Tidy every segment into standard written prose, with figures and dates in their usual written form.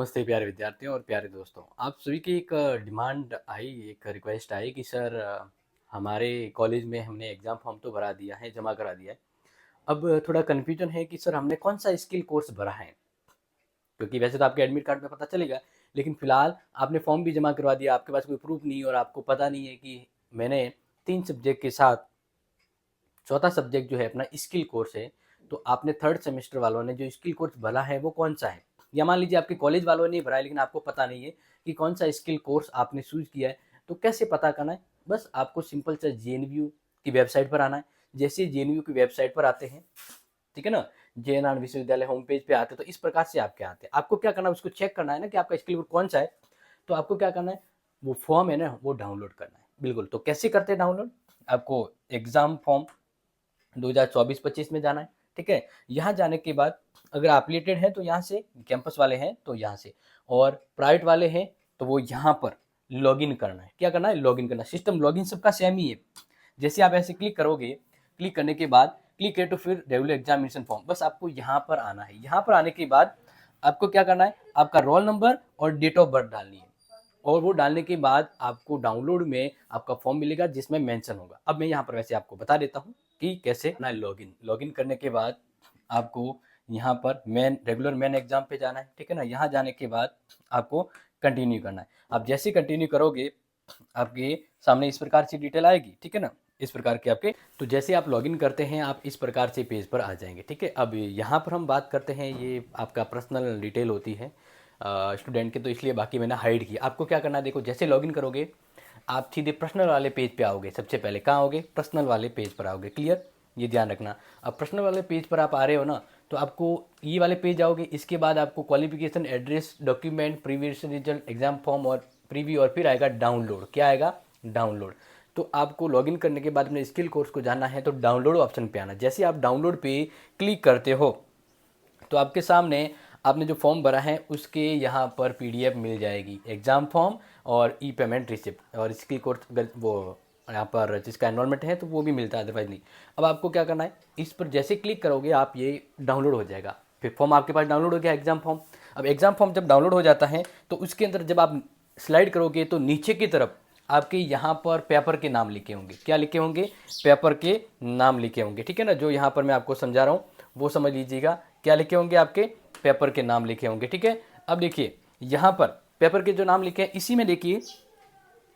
नमस्ते प्यारे विद्यार्थियों और प्यारे दोस्तों। आप सभी की एक डिमांड आई, एक रिक्वेस्ट आई कि सर हमारे कॉलेज में हमने एग्ज़ाम फॉर्म तो भरा दिया है, जमा करा दिया है। अब थोड़ा कन्फ्यूजन है कि सर हमने कौन सा स्किल कोर्स भरा है, क्योंकि वैसे तो आपके एडमिट कार्ड में पता चलेगा, लेकिन फ़िलहाल आपने फॉर्म भी जमा करवा दिया, आपके पास कोई प्रूफ नहीं है और आपको पता नहीं है कि मैंने 3 सब्जेक्ट के साथ चौथा सब्जेक्ट जो है अपना स्किल कोर्स है। तो आपने थर्ड सेमेस्टर वालों ने जो स्किल कोर्स भरा है वो कौन सा है, या मान लीजिए आपके कॉलेज वालों ने भरा है लेकिन आपको पता नहीं है कि कौन सा स्किल कोर्स आपने चूज किया है। तो कैसे पता करना है? बस आपको सिंपल सा जेएनयू की वेबसाइट पर आना है। जैसे जेएनयू की वेबसाइट पर आते हैं, ठीक है ना, जयनारायण विश्वविद्यालय होम पेज पे आते हैं, तो इस प्रकार से आपके आते हैं। आपको क्या करना है, उसको चेक करना है ना कि आपका स्किल कोर्स कौन सा है। तो आपको क्या करना है, वो फॉर्म है ना वो डाउनलोड करना है। बिल्कुल, तो कैसे करते हैं डाउनलोड? आपको एग्जाम फॉर्म 2024-25 में जाना है, ठीक है। यहाँ जाने के बाद अगर एफिलिएटेड है तो यहाँ से, कैंपस वाले हैं तो यहाँ से, और प्राइवेट वाले हैं तो वो यहाँ पर लॉगिन करना है। क्या करना है? लॉगिन करना। सिस्टम लॉगिन सबका सेम ही है। जैसे आप ऐसे क्लिक करोगे, क्लिक करने के बाद क्लिक है तो फिर रेगुलर एग्जामिनेशन फॉर्म, बस आपको यहाँ पर आना है। यहाँ पर आने के बाद आपको क्या करना है, आपका रोल नंबर और डेट ऑफ बर्थ डालनी है, और वो डालने के बाद आपको डाउनलोड में आपका फॉर्म मिलेगा जिसमें मेंशन होगा। अब मैं यहाँ पर वैसे आपको बता देता हूँ कि कैसे ना। लॉगिन करने के बाद आपको यहाँ पर रेगुलर मेन एग्जाम पे जाना है, ठीक है ना। यहाँ जाने के बाद आपको कंटिन्यू करना है। आप जैसे कंटिन्यू करोगे आपके सामने इस प्रकार से डिटेल आएगी, ठीक है ना, इस प्रकार के आपके। तो जैसे आप लॉगिन करते हैं आप इस प्रकार से पेज पर आ जाएंगे, ठीक है। अब यहाँ पर हम बात करते हैं, ये आपका पर्सनल डिटेल होती है स्टूडेंट के, तो इसलिए बाकी मैंने हाइड किया। आपको क्या करना है, देखो जैसे लॉगिन करोगे आप सीधे पर्सनल वाले पेज पे आओगे। सबसे पहले कहाँ आओगे? पर्सनल वाले पेज पर आओगे। क्लियर, ये ध्यान रखना। अब पर्सनल वाले पेज पर आप आ रहे हो ना, तो आपको ये वाले पेज आओगे। इसके बाद आपको qualification, address, document, previous result, exam form और प्रीव्यू, और फिर आएगा डाउनलोड। क्या आएगा? डाउनलोड। तो आपको लॉगिन करने के बाद अपने स्किल कोर्स को जाना है तो डाउनलोड ऑप्शन पे आना। जैसे आप डाउनलोड पे क्लिक करते हो तो आपके सामने आपने जो फॉर्म भरा है उसके यहाँ पर पीडीएफ मिल जाएगी, एग्ज़ाम फॉर्म और ई पेमेंट रिसिप्ट, और स्किल कोर्स अगर वो यहाँ पर जिसका एनरोलमेंट है तो वो भी मिलता है, अदरवाइज नहीं। अब आपको क्या करना है, इस पर जैसे क्लिक करोगे आप ये डाउनलोड हो जाएगा। फिर फॉर्म आपके पास डाउनलोड हो गया, एग्ज़ाम फॉर्म। अब एग्ज़ाम फॉर्म जब डाउनलोड हो जाता है तो उसके अंदर जब आप स्लाइड करोगे तो नीचे की तरफ आपके यहाँ पर पेपर के नाम लिखे होंगे। क्या लिखे होंगे? पेपर के नाम लिखे होंगे, ठीक है ना। जो यहाँ पर मैं आपको समझा रहा हूँ वो समझ लीजिएगा। क्या लिखे होंगे? आपके पेपर के नाम लिखे होंगे, ठीक है। अब देखिए यहाँ पर पेपर के जो नाम लिखे हैं इसी में देखिए,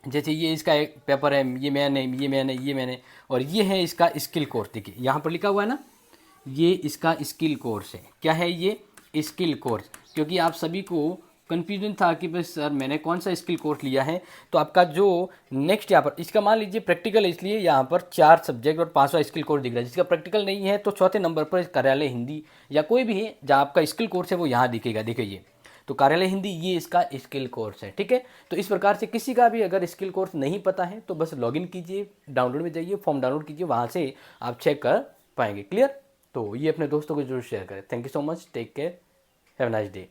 जैसे ये इसका एक पेपर है, ये मैंने, और ये है इसका स्किल कोर्स। देखिए यहाँ पर लिखा हुआ है ना, ये इसका स्किल कोर्स है। क्या है ये? Skill course. क्योंकि आप सभी को कन्फ्यूजन था कि बस सर मैंने कौन सा स्किल कोर्स लिया है, तो आपका जो नेक्स्ट यहाँ पर इसका मान लीजिए प्रैक्टिकल, इसलिए यहाँ पर 4 सब्जेक्ट और 5वां स्किल कोर्स दिख रहा है। जिसका प्रैक्टिकल नहीं है तो चौथे नंबर पर कार्यालय हिंदी या कोई भी है जहाँ आपका स्किल कोर्स है वो यहाँ दिखेगा। देखिए तो कार्यालय हिंदी ये इसका स्किल कोर्स है, ठीक है। तो इस प्रकार से किसी का भी अगर स्किल कोर्स नहीं पता है तो बस लॉगिन कीजिए, डाउनलोड में जाइए, फॉर्म डाउनलोड कीजिए, वहाँ से आप चेक कर पाएंगे। क्लियर? तो ये अपने दोस्तों को जरूर शेयर करें। Thank you so much, take care, have a nice day.